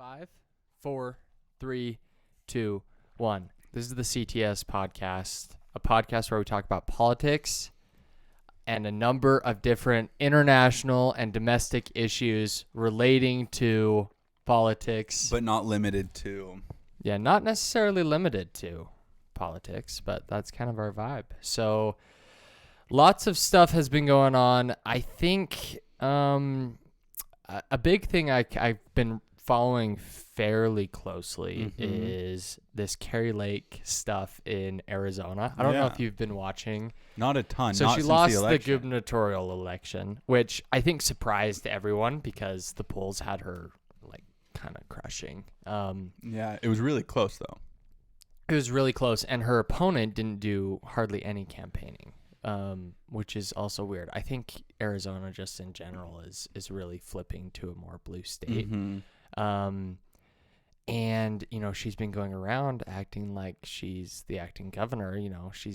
5, 4, 3, 2, 1. This is the CTS podcast, a podcast where we talk about politics and a number of different international and domestic issues relating to politics. But not limited to. Yeah, not necessarily limited to politics, but that's kind of our vibe. So lots of stuff has been going on. I think a big thing I've been following fairly closely is this Carrie Lake stuff in Arizona. I don't know if you've been watching. Not a ton. So not she since lost the the election. gubernatorial election, which I think surprised everyone because the polls had her like kind of crushing. Yeah, it was really close though. It was really close, and her opponent didn't do hardly any campaigning, which is also weird. I think Arizona just in general is really flipping to a more blue state. And, you know, she's been going around acting like she's the acting governor. You know, she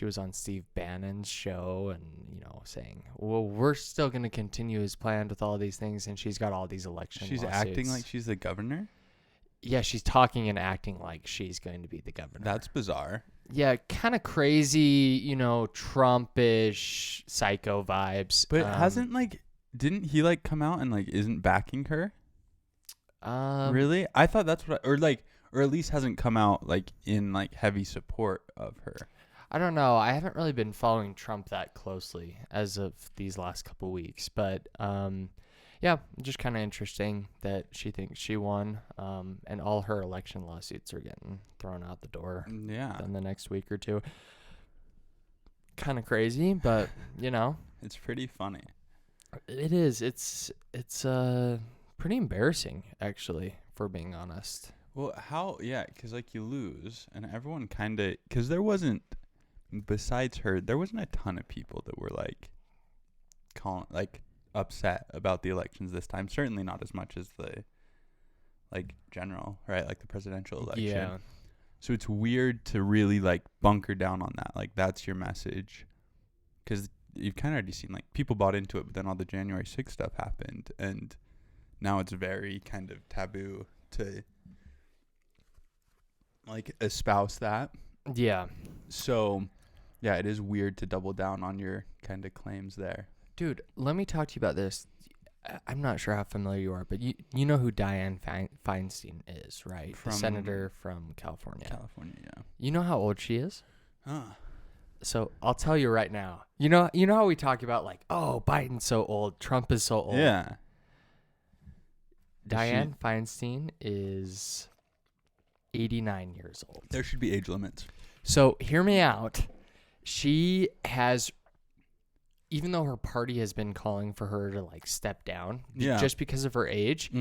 was on Steve Bannon's show and, you know, saying, well, we're still going to continue as planned with all these things. And she's got all these election She's lawsuits. acting like she's the governor? Yeah, she's talking and acting like she's going to be the governor. That's bizarre. Yeah, kind of crazy, you know, Trump-ish psycho vibes. But didn't he like come out and like isn't backing her? Really? I thought that's what, or at least hasn't come out like in like heavy support of her. I don't know. I haven't really been following Trump that closely as of these last couple weeks, but yeah, just kind of interesting that she thinks she won, and all her election lawsuits are getting thrown out the door. Yeah. In the next week or two. Kind of crazy, but you know, It's pretty funny. it is. It's pretty embarrassing, actually, for being honest. Well, because like you lose, and everyone kind of, because besides her, there wasn't a ton of people that were like upset about the elections this time. Certainly not as much as the like general, right? Like the presidential election. Yeah. So it's weird to really like bunker down on that. Like that's your message, because you've kind of already seen like people bought into it, but then all the January 6th stuff happened, and now it's very kind of taboo to like espouse that. Yeah. So, yeah, it is weird to double down on your kind of claims there. Dude, let me talk to you about this. I'm not sure how familiar you are, but you know who Dianne Feinstein is, right? The senator from California. California, yeah. You know how old she is? Huh. So I'll tell you right now. You know how we talk about like, oh, Biden's so old, Trump is so old. Yeah. Dianne Feinstein is 89 years old. There should be age limits. So hear me out. She has, even though her party has been calling for her to like step down, just because of her age,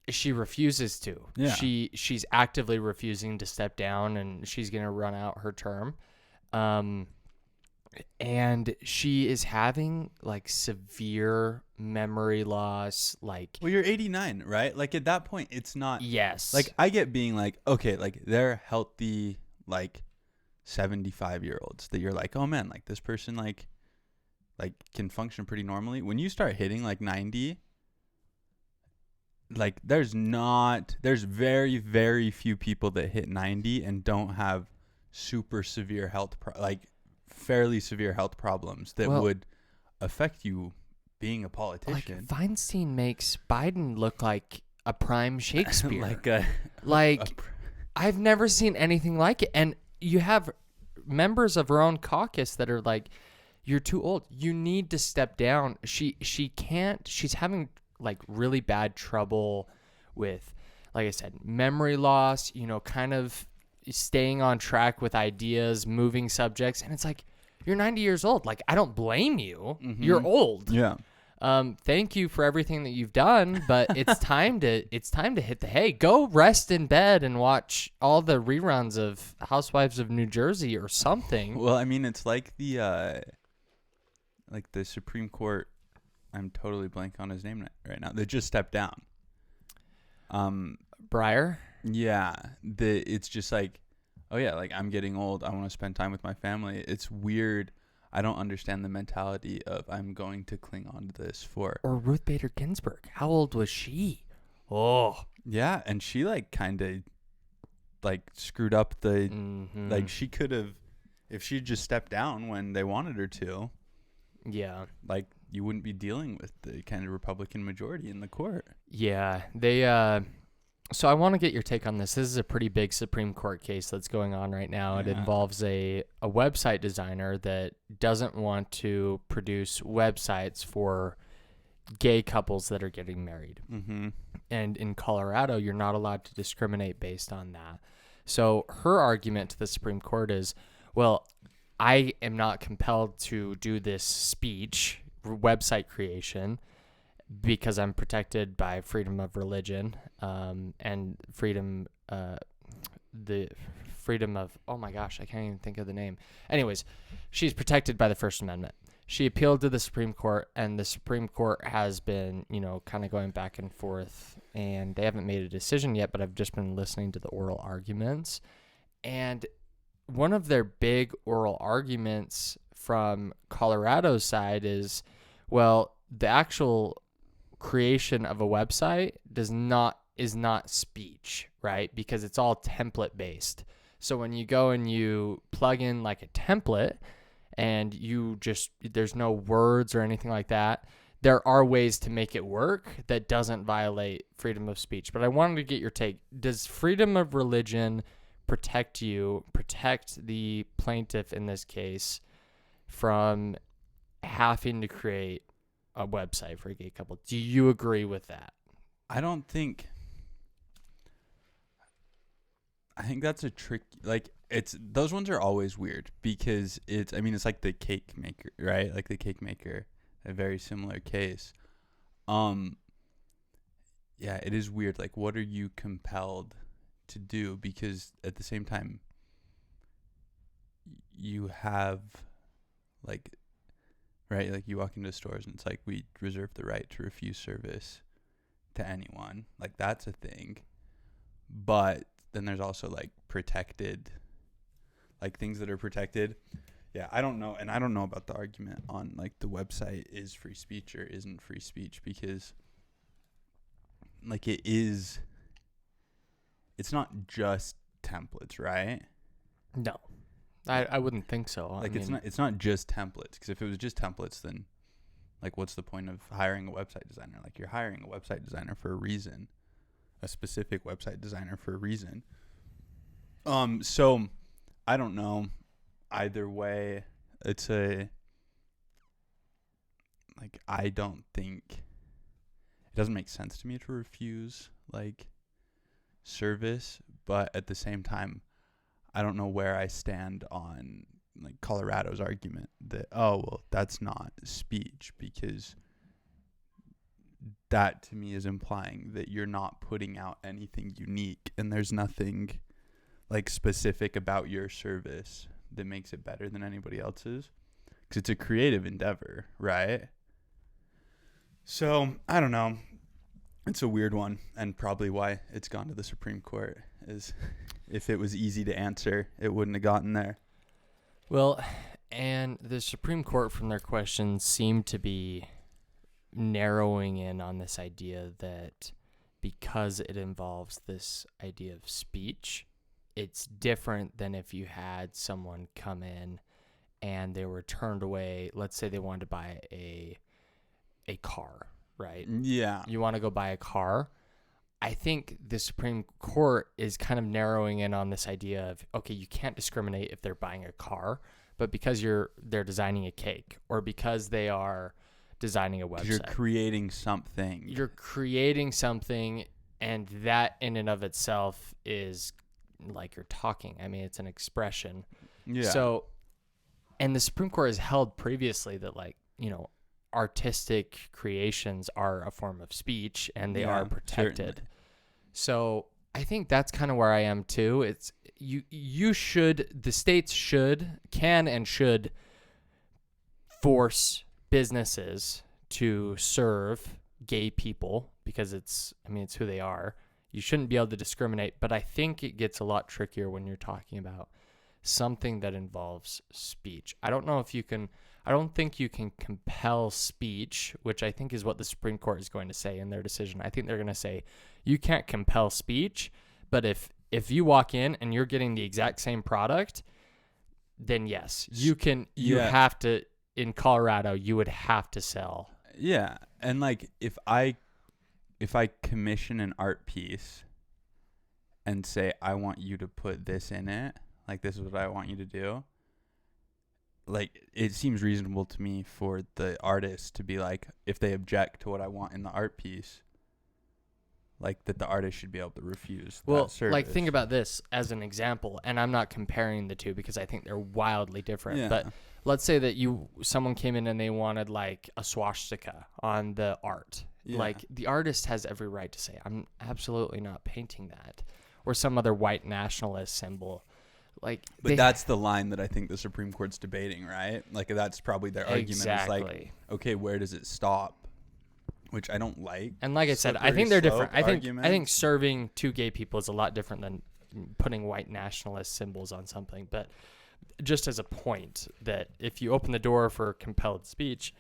she refuses to. Yeah. She's actively refusing to step down, and she's gonna run out her term. And she is having like severe memory loss. Like, well, you're 89, right? Like at that point, it's not. yes. Like I get being like, okay, like they're healthy, like 75-year-olds that you're like, oh man, like this person like can function pretty normally. When you start hitting like 90, like there's very, very few people that hit 90 and don't have super severe fairly severe health problems that would affect you being a politician. Like Feinstein makes Biden look like a prime Shakespeare. I've never seen anything like it. And you have members of her own caucus that are like, you're too old. You need to step down. She can't. She's having like really bad trouble with, like I said, memory loss, you know, kind of staying on track with ideas, moving subjects. And it's like, you're 90 years old. Like, I don't blame you. You're old. Yeah. Thank you for everything that you've done, but it's time to hit the hay. Go rest in bed and watch all the reruns of Housewives of New Jersey or something. Well, I mean, it's like the Supreme Court. I'm totally blank on his name right now. They just stepped down. Breyer? Yeah. It's just like, oh yeah, like I'm getting old. I want to spend time with my family. It's weird. I don't understand the mentality of I'm going to cling on to this for. Or Ruth Bader Ginsburg. How old was she? Oh, Yeah, and she like kind of like screwed up the like she could have, if she just stepped down when they wanted her to. Yeah. Like you wouldn't be dealing with the kind of Republican majority in the court. Yeah. They so I want to get your take on this. This is a pretty big Supreme Court case that's going on right now. It involves a website designer that doesn't want to produce websites for gay couples that are getting married. Mm-hmm. And in Colorado, you're not allowed to discriminate based on that. So her argument to the Supreme Court is, well, I am not compelled to do this speech, website creation, because I'm protected by freedom of religion and freedom, the freedom of, oh my gosh, I can't even think of the name. Anyways, she's protected by the First Amendment. She appealed to the Supreme Court, and the Supreme Court has been, kind of going back and forth, and they haven't made a decision yet, but I've just been listening to the oral arguments. And one of their big oral arguments from Colorado's side is, well, the actual creation of a website is not speech, right? Because it's all template based. So when you go and you plug in like a template and there's no words or anything like that, there are ways to make it work that doesn't violate freedom of speech. But I wanted to get your take. Does freedom of religion protect the plaintiff in this case from having to create a website for a gay couple? Do you agree with that? I think that's a trick. Like those ones are always weird because it's like the cake maker, right? Like the cake maker, a very similar case. Yeah, it is weird. Like, what are you compelled to do? Because at the same time, you have like, right? Like you walk into stores and it's like, we reserve the right to refuse service to anyone. Like that's a thing. But then there's also like protected, like things that are protected. Yeah, I don't know. And I don't know about the argument on like the website is free speech or isn't free speech, because like it's not just templates, right? No, I wouldn't think so. Like it's not just templates, because if it was just templates, then like what's the point of hiring a website designer? Like you're hiring a website designer for a reason, a specific website designer for a reason. So I don't know. Either way, I don't think it doesn't make sense to me to refuse like service, but at the same time, I don't know where I stand on like Colorado's argument that, oh, well, that's not speech, because that to me is implying that you're not putting out anything unique and there's nothing like specific about your service that makes it better than anybody else's, because it's a creative endeavor, right? So I don't know. It's a weird one, and probably why it's gone to the Supreme Court is if it was easy to answer, it wouldn't have gotten there. Well, and the Supreme Court from their questions seemed to be narrowing in on this idea that because it involves this idea of speech, it's different than if you had someone come in and they were turned away. Let's say they wanted to buy a car, right? Yeah. You want to go buy a car. I think the Supreme Court is kind of narrowing in on this idea of, okay, you can't discriminate if they're buying a car, but because they're designing a cake, or because they are designing a website. You're creating something. You're creating something, and that in and of itself is like you're talking. I mean, it's an expression. Yeah. So, and the Supreme Court has held previously that artistic creations are a form of speech and they are protected. Certainly. So I think that's kind of where I am too. It's the states can and should force businesses to serve gay people because it's who they are. You shouldn't be able to discriminate, but I think it gets a lot trickier when you're talking about something that involves speech. I don't think you can compel speech, which I think is what the Supreme Court is going to say in their decision. I think they're going to say You can't compel speech, but if you walk in and you're getting the exact same product, then yes, you can. You have to. In Colorado, you would have to sell. Yeah, and like if I commission an art piece and say I want you to put this in it, like this is what I want you to do, like it seems reasonable to me for the artist to be like, if they object to what I want in the art piece, like that the artist should be able to refuse that service. Like think about this as an example, and I'm not comparing the two because I think they're wildly different, but let's say that someone came in and they wanted like a swastika on the art. Yeah. Like the artist has every right to say, I'm absolutely not painting that, or some other white nationalist symbol. Like, but that's the line that I think the Supreme Court's debating, right? Like that's probably their argument. Is like, okay, where does it stop? Which I don't like. And like I said, I think they're different. I think serving 2 gay people is a lot different than putting white nationalist symbols on something. But just as a point, that if you open the door for compelled speech,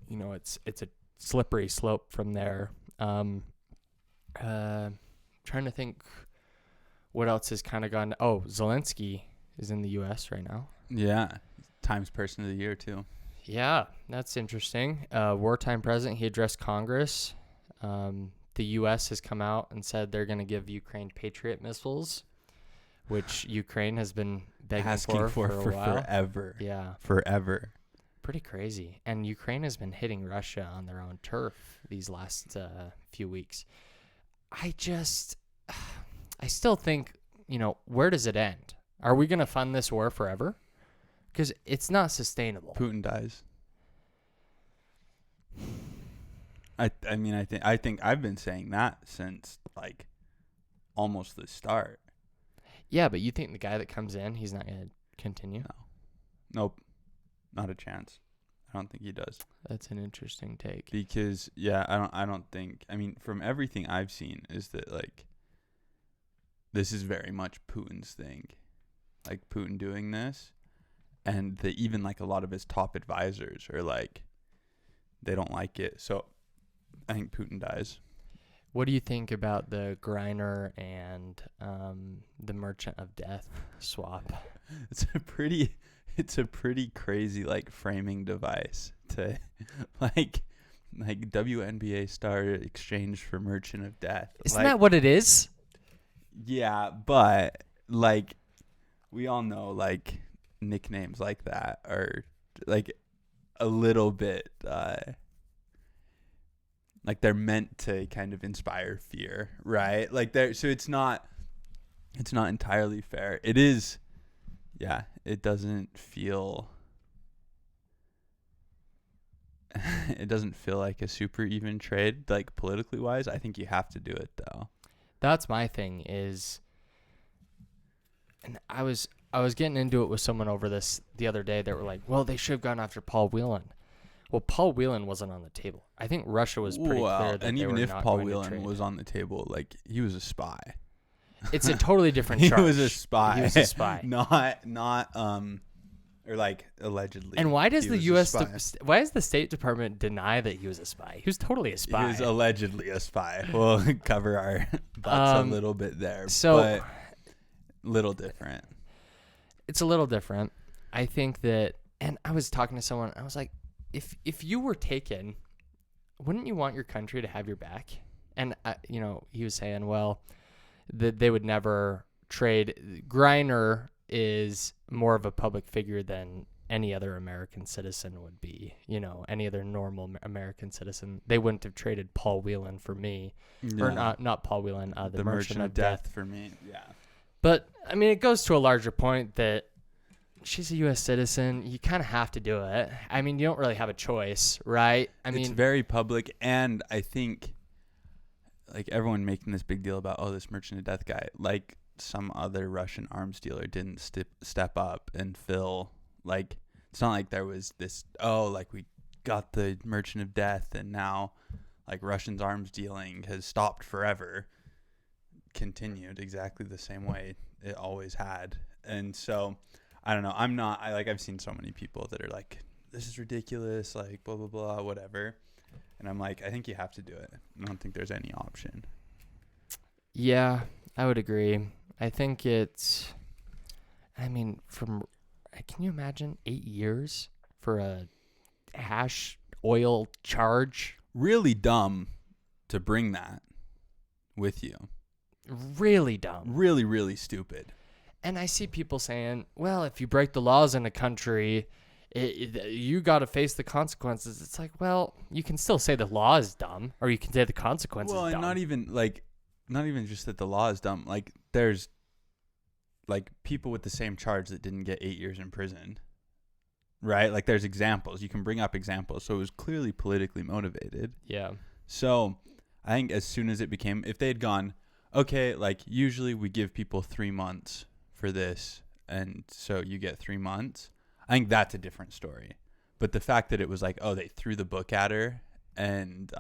you know, it's a slippery slope from there. Trying to think what else has kind of gone. Oh, Zelensky is in the U.S. right now. Yeah, Times Person of the Year too. Yeah, that's interesting. Wartime president, he addressed Congress. The U.S. has come out and said they're going to give Ukraine Patriot missiles, which Ukraine has been asking for a while. Forever. Yeah. Forever. Pretty crazy. And Ukraine has been hitting Russia on their own turf these last few weeks. I still think, you know, where does it end? Are we going to fund this war forever? Because it's not sustainable. Putin dies. I think I've been saying that since like almost the start. Yeah, but you think the guy that comes in, he's not going to continue? No. Nope. Not a chance. I don't think he does. That's an interesting take. Because I don't think, I mean, from everything I've seen is that like this is very much Putin's thing. Like Putin doing this. And even like a lot of his top advisors are like, they don't like it. So I think Putin dies. What do you think about the Griner and the Merchant of Death swap? It's a pretty crazy like framing device to like WNBA star exchange for Merchant of Death. Isn't that what it is? Yeah, but like we all know like nicknames like that are like a little bit like they're meant to kind of inspire fear, right? Like so it's not entirely fair. It is, yeah, it doesn't feel like a super even trade, like politically wise. I think you have to do it though. That's my thing is, and I was getting into it with someone over this the other day. They were like, well, they should have gone after Paul Whelan. Well, Paul Whelan wasn't on the table. I think Russia was pretty clear that and they even were if not Paul going to Whelan trade. was on the table, like he was a spy. It's a totally different charge. He was a spy. He was a spy. not or like allegedly. And why does why does the State Department deny that he was a spy? He was totally a spy. He was allegedly a spy. We'll cover our butts a little bit there. But little different. It's a little different. I think that, and I was talking to someone, I was like, if you were taken, wouldn't you want your country to have your back? And, he was saying, well, that they would never trade. Griner is more of a public figure than any other American citizen would be. Any other normal American citizen. They wouldn't have traded Paul Whelan for me. Yeah. Or not Paul Whelan, the Merchant of Death for me. Yeah. But, I mean, it goes to a larger point that she's a U.S. citizen. You kind of have to do it. I mean, you don't really have a choice, right? It's very public, and I think, like, everyone making this big deal about, this Merchant of Death guy, like, some other Russian arms dealer didn't step up and fill, like, it's not like there was this, we got the Merchant of Death, and now, like, Russia's arms dealing has stopped forever. Continued exactly the same way it always had. And so I don't know, I've seen so many people that are like, this is ridiculous, like blah blah blah, whatever. And I'm like, I think you have to do it. I don't think there's any option. Yeah, I would agree. I think it's, I mean, can you imagine 8 years for a hash oil charge? Really dumb to bring that with you. Really dumb. Really, really stupid. And I see people saying, well, if you break the laws in a country, you got to face the consequences. It's like, well, you can still say the law is dumb, or you can say the consequences well, is dumb. Well, not even just that the law is dumb. Like, there's, like, people with the same charge that didn't get 8 years in prison, right? Like, there's examples. You can bring up examples. So it was clearly politically motivated. Yeah. So I think as soon as it became, if they had gone, okay, like, usually we give people 3 months for this, and so you get 3 months, I think that's a different story. But the fact that it was like, oh, they threw the book at her, and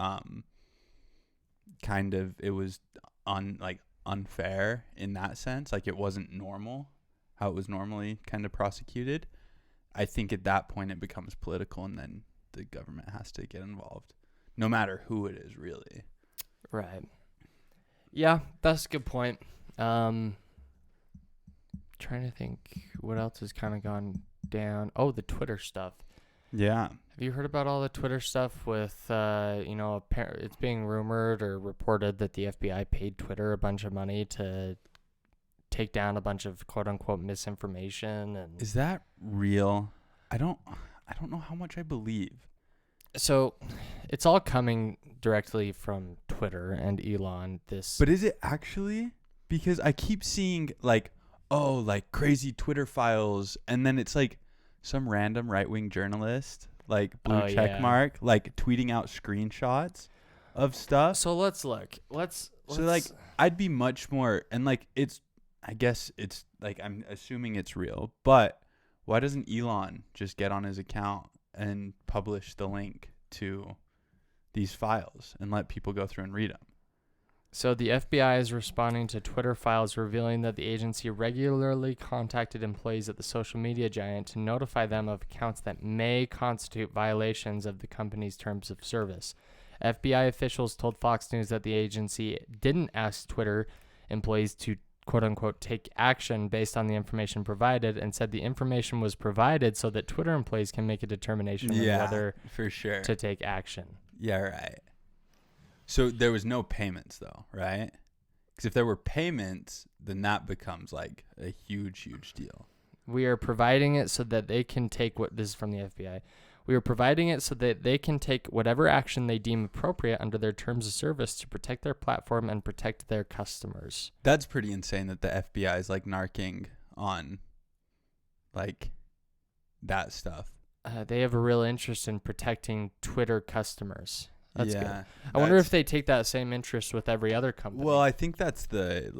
kind of it was unfair in that sense, like it wasn't normal how it was normally kind of prosecuted. I think at that point it becomes political, and then the government has to get involved, no matter who it is, really. Right. Yeah, that's a good point. Trying to think what else has kind of gone down. Oh, the Twitter stuff. Yeah. Have you heard about all the Twitter stuff with, it's being rumored or reported that the FBI paid Twitter a bunch of money to take down a bunch of quote unquote misinformation? And is that real? I don't know how much I believe. So it's all coming directly from Twitter and Elon. But is it actually? Because I keep seeing like, oh, like crazy Twitter files, and then it's like some random right-wing journalist, like blue check mark, like tweeting out screenshots of stuff. So let's look. So like, I'd be much more, and like I guess it's like, I'm assuming it's real, but why doesn't Elon just get on his account and publish the link to these files and let people go through and read them? So the FBI is responding to Twitter files revealing that the agency regularly contacted employees at the social media giant to notify them of accounts that may constitute violations of the company's terms of service. FBI officials told Fox News that the agency didn't ask Twitter employees to quote-unquote take action based on the information provided, and said the information was provided so that Twitter employees can make a determination on whether for sure to take action. Yeah, right. So there was no payments though, right? Because if there were payments, then that becomes like a huge, huge deal. We are providing it so that they can take this is from the FBI. We are providing it so that they can take whatever action they deem appropriate under their terms of service to protect their platform and protect their customers. That's pretty insane that the FBI is like narking on like that stuff. They have a real interest in protecting Twitter customers. That's good. I wonder if they take that same interest with every other company. Well, I think that's the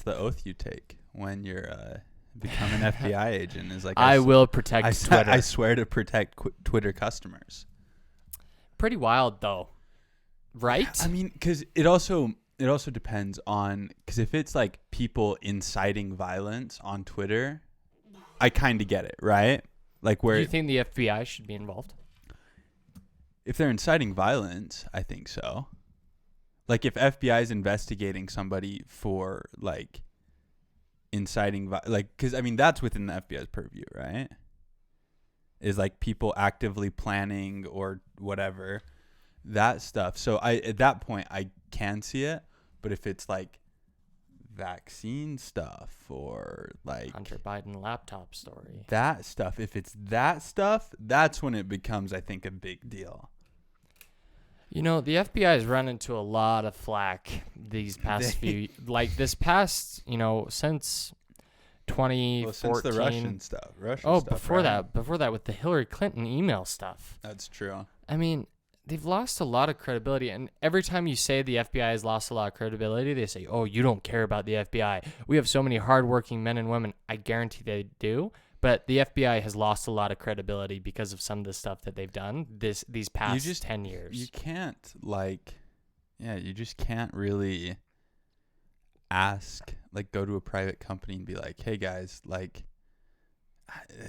oath you take when you're become an FBI agent, is like, I will protect Twitter. I swear to protect Twitter customers. Pretty wild though, right? I mean, because it also depends on, because if it's like people inciting violence on Twitter, I kind of get it, right? Like, where do you think the FBI should be involved? If they're inciting violence, I think so. Like, if FBI is investigating somebody for like inciting because I mean that's within the FBI's purview, right? Is like people actively planning or whatever, that stuff. So at that point I can see it, but if it's like vaccine stuff or like Hunter Biden laptop story, that stuff, if it's that stuff, that's when it becomes, I think, a big deal. You know, the FBI has run into a lot of flack these past this past, since 2014. Since the Russian stuff. Before that with the Hillary Clinton email stuff. That's true. I mean, they've lost a lot of credibility, and every time you say the FBI has lost a lot of credibility, they say, "Oh, you don't care about the FBI. We have so many hardworking men and women." I guarantee they do. But the FBI has lost a lot of credibility because of some of the stuff that they've done these past 10 years. You can't you just can't really go to a private company and be like, "Hey guys,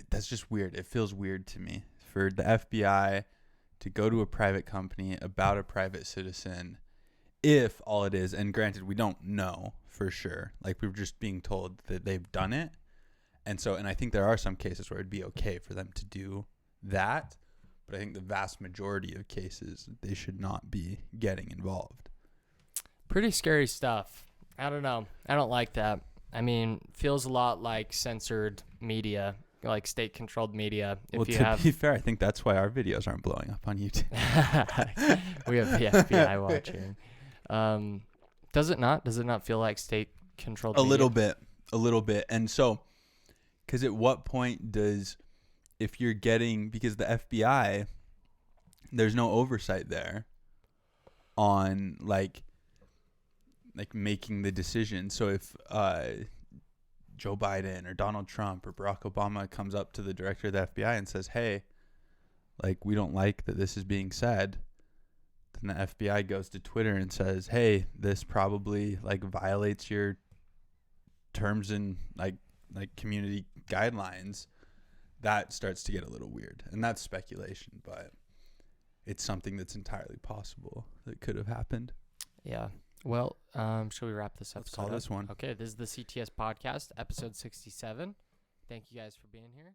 that's just weird. It feels weird to me for the FBI to go to a private company about a private citizen if all it is, and granted, we don't know for sure. Like, we're just being told that they've done it. And I think there are some cases where it'd be okay for them to do that. But I think the vast majority of cases, they should not be getting involved. Pretty scary stuff. I don't know. I don't like that. I mean, feels a lot like censored media, like state-controlled media. Well, to be fair, I think that's why our videos aren't blowing up on YouTube. We have the FBI watching. Does it not? Does it not feel like state-controlled media? A little bit. And so, because at what point does, if you're getting, because the FBI, there's no oversight there on like making the decision. So if Joe Biden or Donald Trump or Barack Obama comes up to the director of the FBI and says, hey, like, we don't like that this is being said, then the FBI goes to Twitter and says, hey, this probably like violates your terms and like community guidelines. That starts to get a little weird. And that's speculation, but it's something that's entirely possible that could have happened. Yeah. Well, shall we wrap this up? Let's call this one. Okay, this is the CTS Podcast, episode 67. Thank you guys for being here.